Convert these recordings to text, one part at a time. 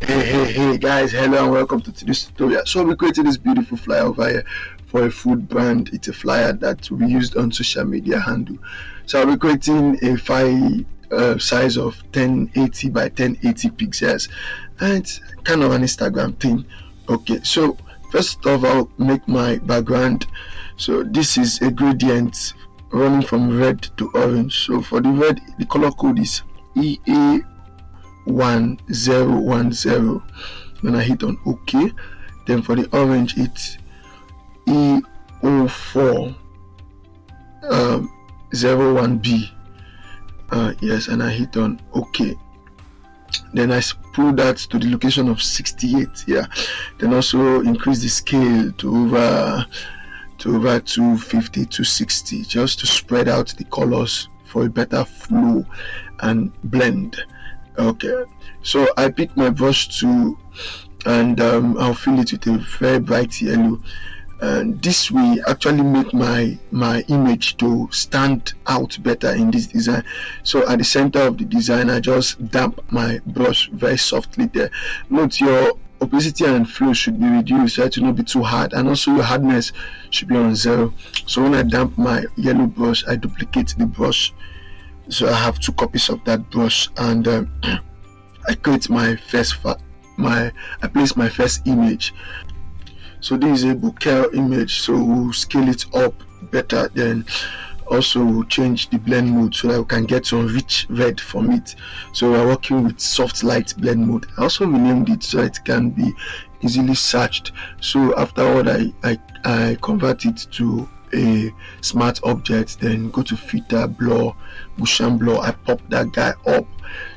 Hey guys, hello and welcome to today's tutorial. So we created this beautiful flyer over here for a food brand. It's a flyer that will be used on social media handle. So I'll be creating a file size of 1080 by 1080 pixels, and it's kind of an Instagram thing. Okay, so first of all, make my background. So this is a gradient running from red to orange. So for the red, the color code is EA1010. When I hit on OK, then for the orange it's E0401B. Yes, and I hit on OK. Then I pull that to the location of 68. Yeah, then also increase the scale to over 250 to 60, just to spread out the colors for a better flow and blend. Okay, so I pick my brush tool and I'll fill it with a very bright yellow, and this will actually make my image to stand out better in this design. So at the center of the design, I just damp my brush very softly there. Note your opacity and flow should be reduced so it will not be too hard, and also your hardness should be on 0. So when I damp my yellow brush, I duplicate the brush. So I have 2 copies of that brush, and I create my first I place my first image. So this is a bouquet image, so we'll scale it up better, then also we'll change the blend mode so that we can get some rich red from it. So we're working with soft light blend mode. I also renamed it so it can be easily searched. So afterward, I convert it to a smart object, then go to filter, blur, Gaussian blur. I pop that guy up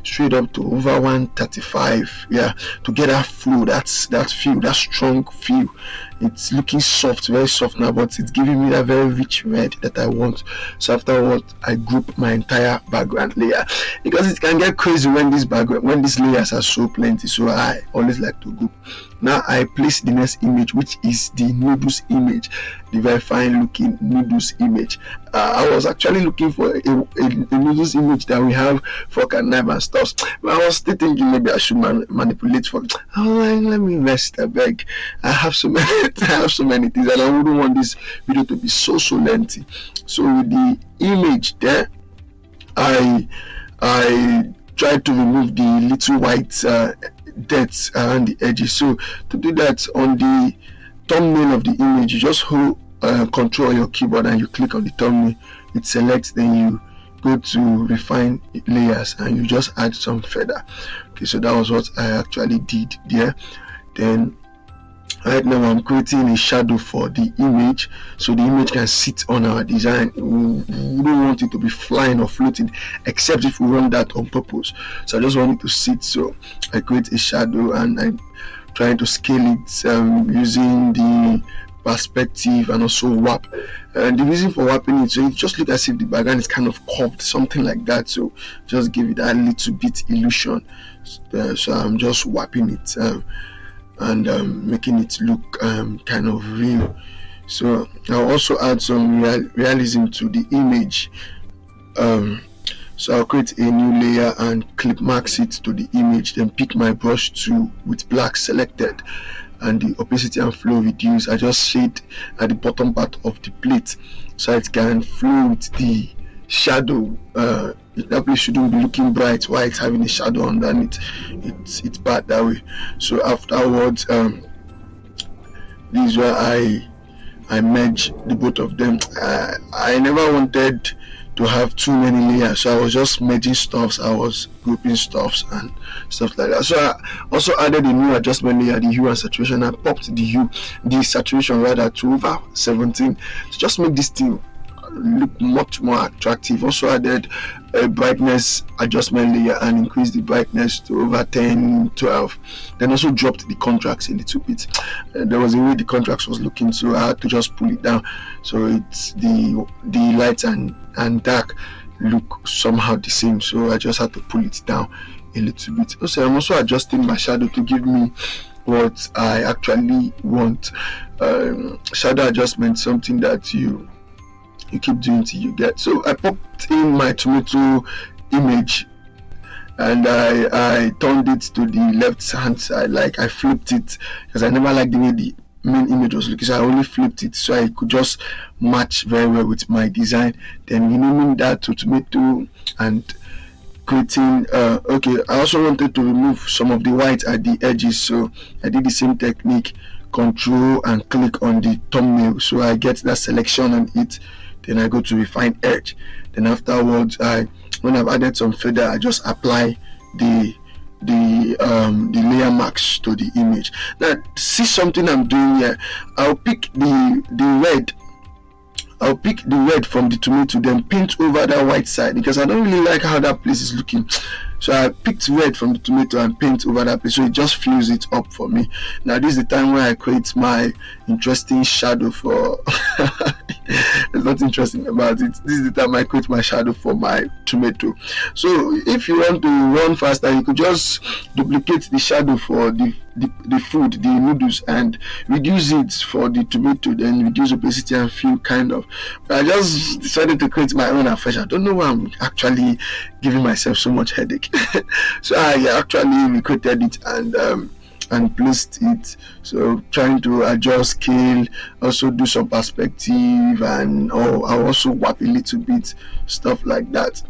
straight up to over 135, yeah, to get that flow, that feel, that strong feel. It's looking soft, very soft now, but it's giving me that very rich red that I want. So afterward, I group my entire background layer, because it can get crazy when these layers are so plenty. So I always like to group. Now I place the next image, which is the noodles image, the very fine looking noodles image. I was actually looking for a noodles image that we have fork and knife and stuff, but I was still thinking maybe I should manipulate for. I was like, let me rest a beg. I have so many things, and I wouldn't want this video to be so lengthy. So with the image there, I tried to remove the little white dots around the edges. So to do that, on the thumbnail of the image, you just hold control on your keyboard and you click on the thumbnail. It selects, then you go to refine layers and you just add some feather. Okay, so that was what I actually did there. Then right now I'm creating a shadow for the image, so the image can sit on our design. We don't want it to be flying or floating, except if we want that on purpose. So I just want it to sit, so I create a shadow and I'm trying to scale it using the perspective and also warp. And the reason for warping it, so it just looks as if the background is kind of curved, something like that. So just give it a little bit illusion. So I'm just warping it and making it look kind of real. So I'll also add some realism to the image. So I'll create a new layer and clip max it to the image, then pick my brush tool with black selected and the opacity and flow reduce. I just shade at the bottom part of the plate so it can flow with the shadow. That place shouldn't be looking bright while it's having a shadow underneath. It's bad that way. So afterwards, this is where I merge the both of them. I never wanted to have too many layers, so I was just merging stuffs. I was grouping stuffs and stuff like that. So I also added a new adjustment layer, the hue and saturation. I popped the saturation rather to over 17 to just make this thing look much more attractive. Also added a brightness adjustment layer and increased the brightness to over 10, 12. Then also dropped the contrast a little bit. There was a way the contrast was looking, so I had to just pull it down, so it's the light and dark look somehow the same. So I just had to pull it down a little bit. Also, I'm also adjusting my shadow to give me what I actually want. Shadow adjustment, something that you keep doing till you get. So I popped in my tomato image and I turned it to the left hand side, like I flipped it, because I never liked the way the main image was looking, so I only flipped it so I could just match very well with my design. Then renaming that to tomato and creating okay, I also wanted to remove some of the white at the edges, so I did the same technique, control and click on the thumbnail, so I get that selection on it. Then I go to refine edge. Then afterwards, when I've added some feather, I just apply the layer marks to the image. Now see something I'm doing here. I'll pick the red. I'll pick the red from the tomato, then paint over that white side, because I don't really like how that place is looking. So I picked red from the tomato and paint over that place, so it just fills it up for me. Now this is the time where I create my interesting shadow for there's nothing interesting about it. This is the time I create my shadow for my tomato. So if you want to run faster, you could just duplicate the shadow for the food, the noodles, and reduce it for the tomato, then reduce opacity and fill, kind of. But I just decided to create my own afresh. I don't know why I'm actually giving myself so much headache. So I actually recreated it and placed it, so trying to adjust scale, also do some perspective, and I also warp a little bit, stuff like that.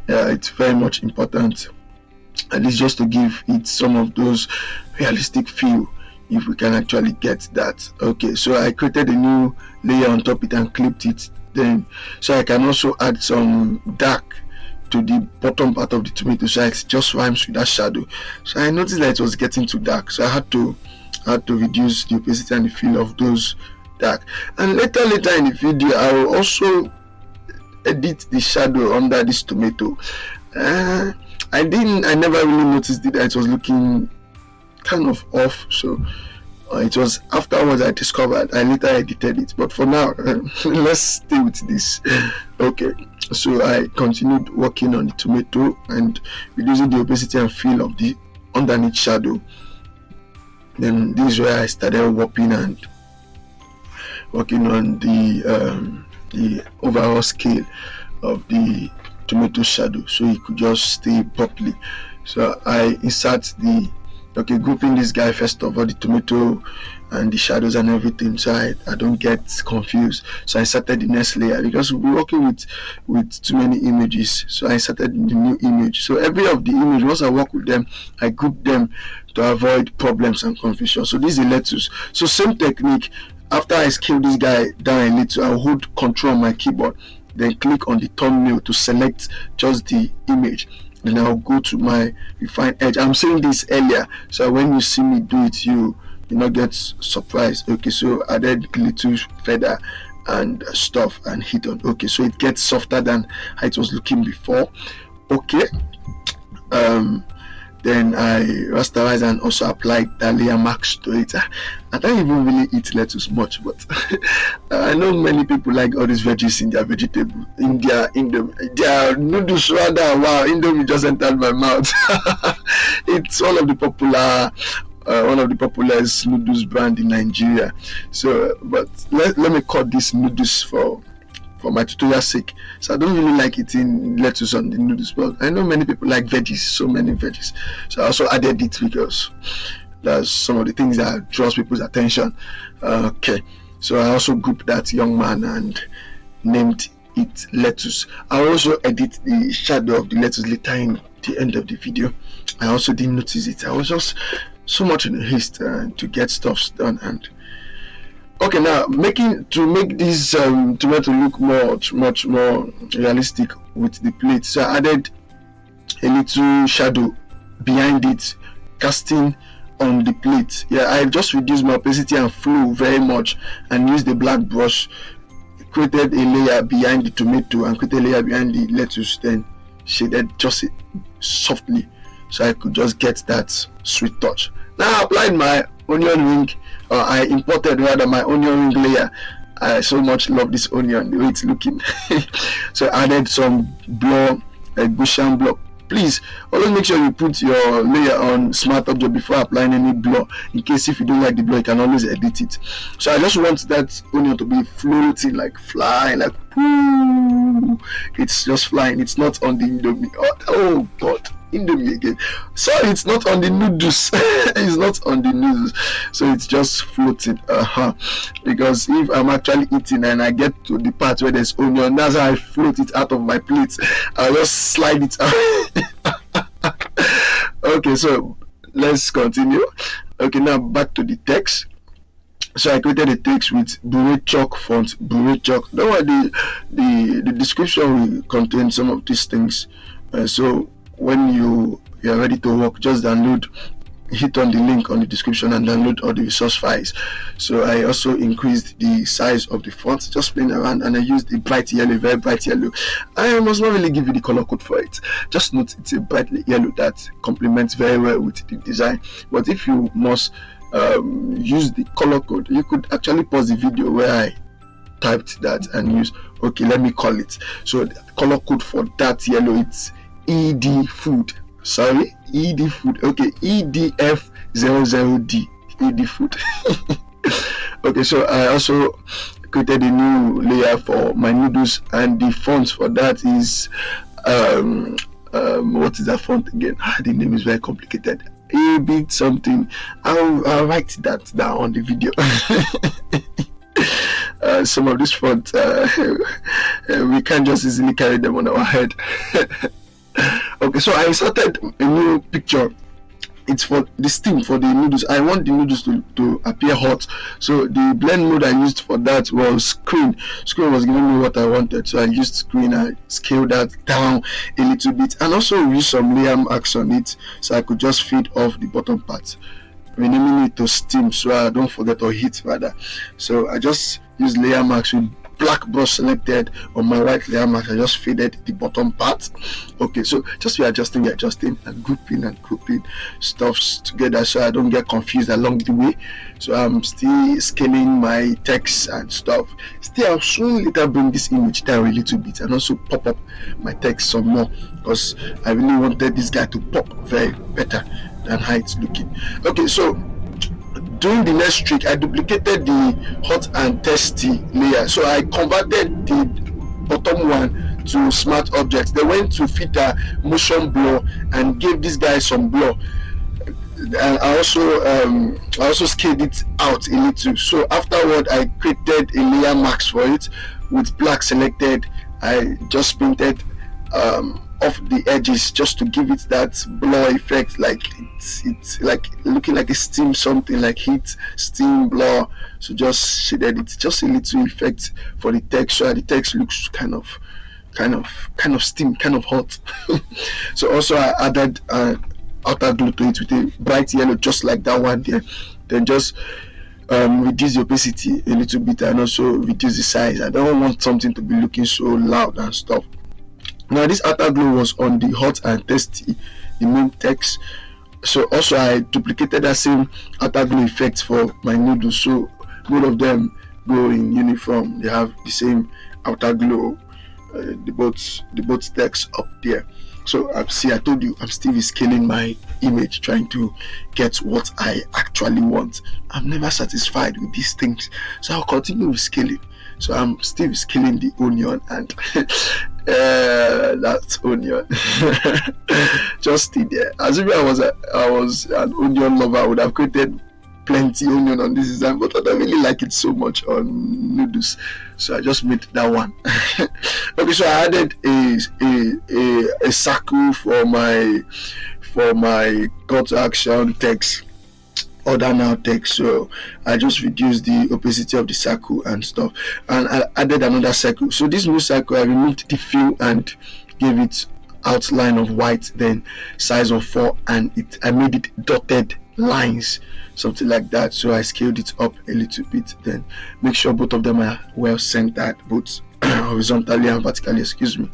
Yeah, it's very much important, at least just to give it some of those realistic feel, if we can actually get that. Okay, so I created a new layer on top of it and clipped it, then so I can also add some dark to the bottom part of the tomato, so it just rhymes with that shadow. So I noticed that it was getting too dark, so I had to reduce the opacity and the feel of those dark. And later in the video, I will also edit the shadow under this tomato. I never really noticed that it was looking kind of off, so it was afterwards I discovered. I later edited it, but for now let's stay with this. Okay, so I continued working on the tomato and reducing the opacity and feel of the underneath shadow. Then this is where I started warping and working on the overall scale of the tomato shadow, so it could just stay properly. So I insert grouping this guy first of all, the tomato and the shadows and everything, so I don't get confused. So I inserted the next layer, because we'll be working with too many images, so I inserted the new image. So every of the image, once I work with them, I group them to avoid problems and confusion. So this is a lettuce. So same technique. After I scale this guy down a little, I'll hold control on my keyboard, then click on the thumbnail to select just the image. Then I'll go to my refine edge. I'm saying this earlier, so when you see me do it, you not get surprised. Okay, so I added little feather and stuff and hit on. Okay, so it gets softer than how it was looking before. Okay, then I rasterize and also apply the layer marks to it. I don't even really eat lettuce much, but I know many people like all these veggies in their vegetable, in their noodles rather. Wow, Indomie just entered my mouth. It's one of the popularest noodles brand in Nigeria. So, but let me cut these noodles for my tutorial sake. So I don't really like eating lettuce on the noodles, but I know many people like veggies, so many veggies. So I also added it because that's some of the things that draws people's attention. Okay, so I also grouped that young man and named it lettuce. I also edit the shadow of the lettuce later in the end of the video. I also didn't notice it. I was just so much in haste to get stuff done. And okay, now to make this tomato look much more realistic with the plate, so I added a little shadow behind it, casting on the plate. Yeah, I just reduced my opacity and flow very much and used the black brush, created a layer behind the tomato and created a layer behind the lettuce, then shaded just softly, so I could just get that sweet touch. Now I applied my onion ring, I imported rather my onion ring layer. I so much love this onion, the way it's looking. So I added some block, a Gaussian block please always make sure you put your layer on smart object before applying any blur. In case if you don't like the blur, you can always edit it. So I just want that onion to be floating, like flying, like whoo. It's just flying. It's not on the Indomie. Oh God, Indomie again. Sorry, it's not on the noodles. It's not on the noodles. So it's just floating. Because if I'm actually eating and I get to the part where there's onion, that's how I float it out of my plate. I'll just slide it out. Okay, so let's continue. Okay, now back to the text. So I created a text with Bure Chalk font, Bure Chalk. Don't worry, the description will contain some of these things. So when you are ready to work, just download, hit on the link on the description and download all the resource files. So I also increased the size of the font, just playing around, and I used the bright yellow, very bright yellow. I must not really give you the color code for it. Just note it's a bright yellow that complements very well with the design. But if you must use the color code, you could actually pause the video where I typed that and use, okay, let me call it. So the color code for that yellow, it's ED food. Sorry, ED food. Okay, EDF00D. ED food. Okay, so I also created a new layer for my noodles, and the font for that is what is that font again? The name is very complicated. A bit something. I'll write that down on the video. Some of these fonts we can't just easily carry them on our head. Okay, so I inserted a new picture. It's for the steam for the noodles. I want the noodles to appear hot, so the blend mode I used for that was screen. Screen was giving me what I wanted, so I used screen. I scaled that down a little bit, and also used some layer marks on it, so I could just feed off the bottom part, renaming it to steam so I don't forget, or heat rather. So I just used layer marks with black brush selected on my white layer mark. I just faded the bottom part. Okay, so just be adjusting and grouping stuffs together so I don't get confused along the way. So I'm still scaling my text and stuff. Still, I'll soon later bring this image down a little bit and also pop up my text some more, because I really wanted this guy to pop very better than how it's looking. Okay, so during the next trick, I duplicated the hot and tasty layer. So I converted the bottom one to smart objects. They went to filter motion blur and gave this guy some blur. And I also scaled it out a little. So afterward, I created a layer mask for it with black selected. I just painted off the edges just to give it that blur effect, like it's like looking like a steam, something like heat, steam, blur. So just shaded it, just a little effect for the text, so the text looks kind of steam, kind of hot. So also I added outer glue to it with a bright yellow, just like that one there. Then just reduce the opacity a little bit and also reduce the size. I don't want something to be looking so loud and stuff. Now this outer glue was on the hot and tasty, the main text. So also I duplicated that same outer glue effect for my noodles, so both of them go in uniform. They have the same outer glue, the both text up there. So see, I told you I'm still scaling my image, trying to get what I actually want. I'm never satisfied with these things, so I'll continue with scaling. So I'm still scaling the onion, and that onion just stay there. As if I was an onion lover, I would have created plenty onion on this design, but I don't really like it so much on noodles, so I just made that one. Okay, so I added a circle for my call to action text, order now text. So I just reduced the opacity of the circle and stuff, and I added another circle. So this new circle, I removed the fill and gave it outline of white, then size of 4, and I made it dotted lines, something like that. So I scaled it up a little bit, then make sure both of them are well centered, both horizontally and vertically, excuse me.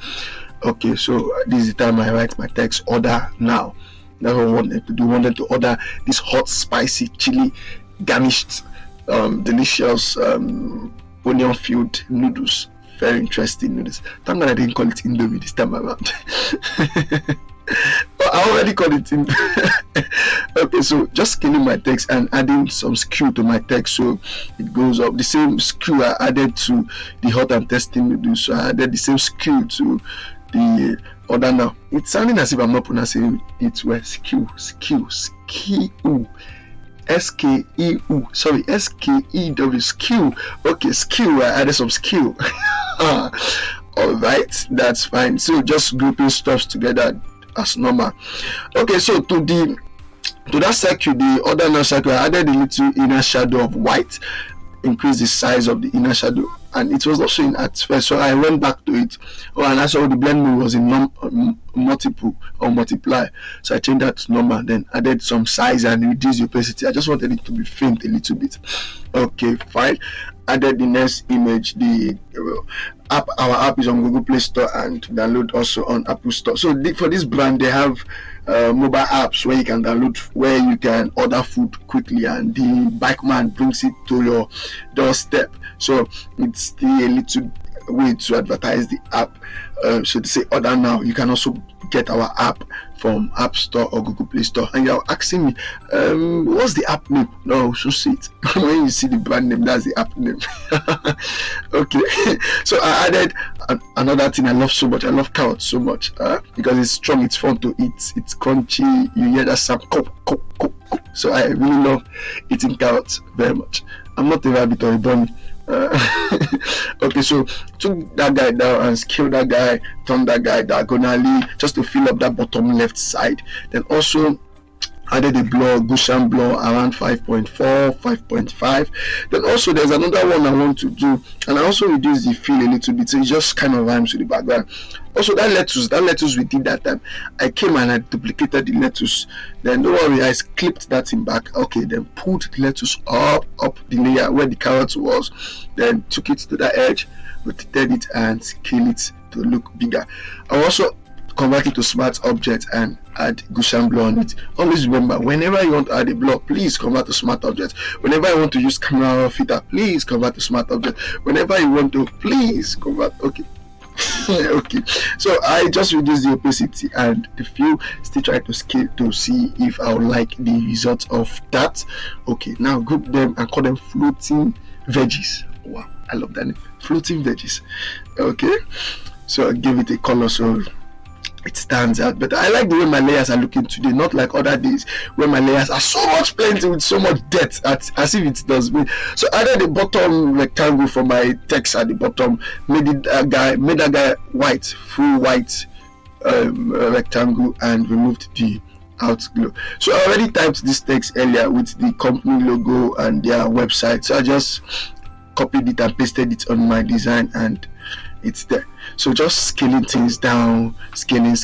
Okay, so this is the time I write my text, order now. Never wanted to do, wanted to order this hot, spicy, chili garnished, delicious onion filled noodles. Very interesting noodles. Thank God I didn't call it Indomie this time around. I already got it in. Okay, so just scaling my text and adding some skew to my text so it goes up. The same skew I added to the hot and testing noodles, so I added the same skew to the other now. It's sounding as if I'm not pronouncing it well. Skew. S-K-E-U, sorry, S-K-E-W, skew. Okay, skew, I added some skew. Alright, that's fine. So just grouping stuff together as normal. Okay, so to that circle, the other inner circle, I added a little inner shadow of white, increase the size of the inner shadow, and it was not showing at first, so I went back to it. And I saw the blend mode was in multiple or multiply, so I changed that to normal, then added some size and reduced the opacity. I just wanted it to be faint a little bit. Okay, fine. Added the next image. The app, our app is on Google Play Store and download also on Apple Store. So for this brand, they have mobile apps where you can download, where you can order food quickly and the bike man brings it to your doorstep. So it's a little way to advertise the app. So to say order now, you can also get our app from App Store or Google Play Store. And you're asking me, what's the app name? No, so see it. When you see the brand name, that's the app name. Okay, so I added another thing I love so much. I love carrots so much because it's strong, it's fun to eat, it's crunchy. You hear that sound, so I really love eating carrots very much. I'm not a rabbit or a bunny. Okay, so took that guy down and scaled that guy, turned that guy diagonally just to fill up that bottom left side. Then also added a blur, Gaussian blur around 5.4, 5.5. Then also there's another one I want to do, and I also reduced the fill a little bit, so it just kind of rhymes with the background. Also that lettuce we did that time, I came and I duplicated the lettuce. Then don't worry, I clipped that in back. Okay, then pulled the lettuce up the layer where the carrot was, then took it to the edge, rotated it and scale it to look bigger. I also convert it to smart object and add Gaussian blur on it. Always remember, whenever you want to add a blur, please convert to smart object. Whenever you want to use camera filter, please convert to smart object. Whenever you want to, please convert. Okay. Okay, so I just reduce the opacity and the fill, still try to scale to see if I would like the result of that. Okay, now group them and call them floating veggies. Wow, I love that name, floating veggies. Okay, so I give it a color so it stands out. But I like the way my layers are looking today, not like other days where my layers are so much plenty with so much depth, as if it does me. So I added the bottom rectangle for my text at the bottom, made that guy white, full white rectangle, and removed the outglow. So I already typed this text earlier with the company logo and their website, so I just copied it and pasted it on my design and it's there. So just scaling things down, scaling,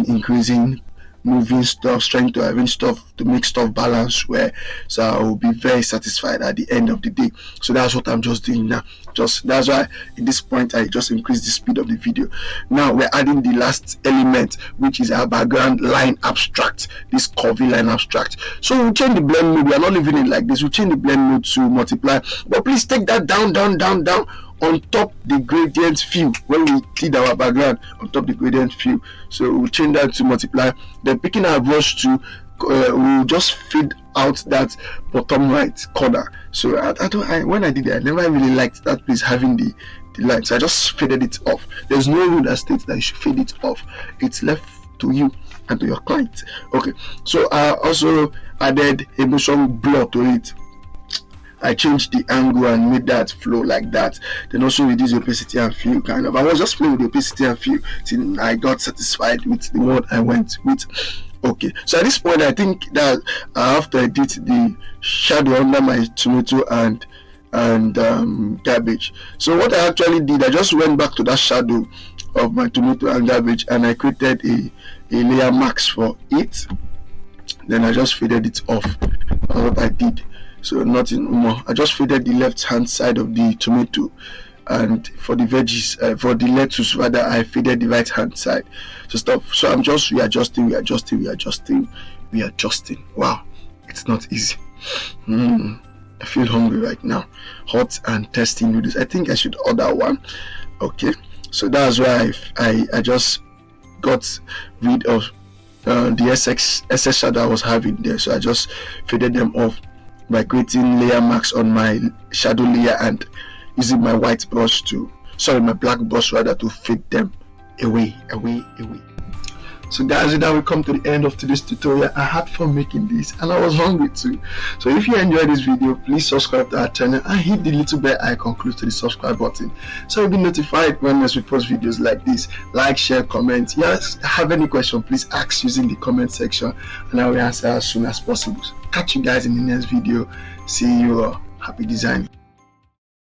increasing, moving stuff, trying to arrange stuff to make stuff balance where, so I will be very satisfied at the end of the day. So that's what I'm just doing now. That's why at this point I just increase the speed of the video. Now we're adding the last element, which is our background line abstract, this curvy line abstract. So we'll change the blend mode. We are not leaving it like this. We'll change the blend mode to multiply, but please take that down on top the gradient fill. When we clean our background on top the gradient fill, so we'll change that to multiply. Then picking our brush to we'll just fade out that bottom right corner. So when I did it, I never really liked that place having the line, so I just faded it off. There's no rule that states that you should fade it off. It's left to you and to your client. Okay, so I also added a motion blur to it. I changed the angle and made that flow like that. Then also reduce the opacity and fill, kind of. I was just playing with the opacity and fill till I got satisfied with the one I went with. Okay, so at this point I think that I have to edit the shadow under my tomato and cabbage. So what I actually did, I just went back to that shadow of my tomato and cabbage and I created a layer mask for it. Then I just faded it off. That's what I did. So nothing more. I just faded the left hand side of the tomato, and for the veggies, for the lettuce rather, I faded the right hand side. So I'm just readjusting. Wow, it's not easy. I feel hungry right now. Hot and tasty noodles. I think I should order one. Okay, so that's why I just got rid of the SS shadow I was having there. So I just faded them off by creating layer marks on my shadow layer and using my white brush my black brush rather, to fade them away. So guys, with that we come to the end of today's tutorial. I had fun making this and I was hungry too. So if you enjoyed this video, please subscribe to our channel and hit the little bell icon close to the subscribe button so you'll be notified when we post videos like this. Like, share, comment. Yes, have any question, please ask using the comment section and I will answer as soon as possible. Catch you guys in the next video. See you all. Happy designing.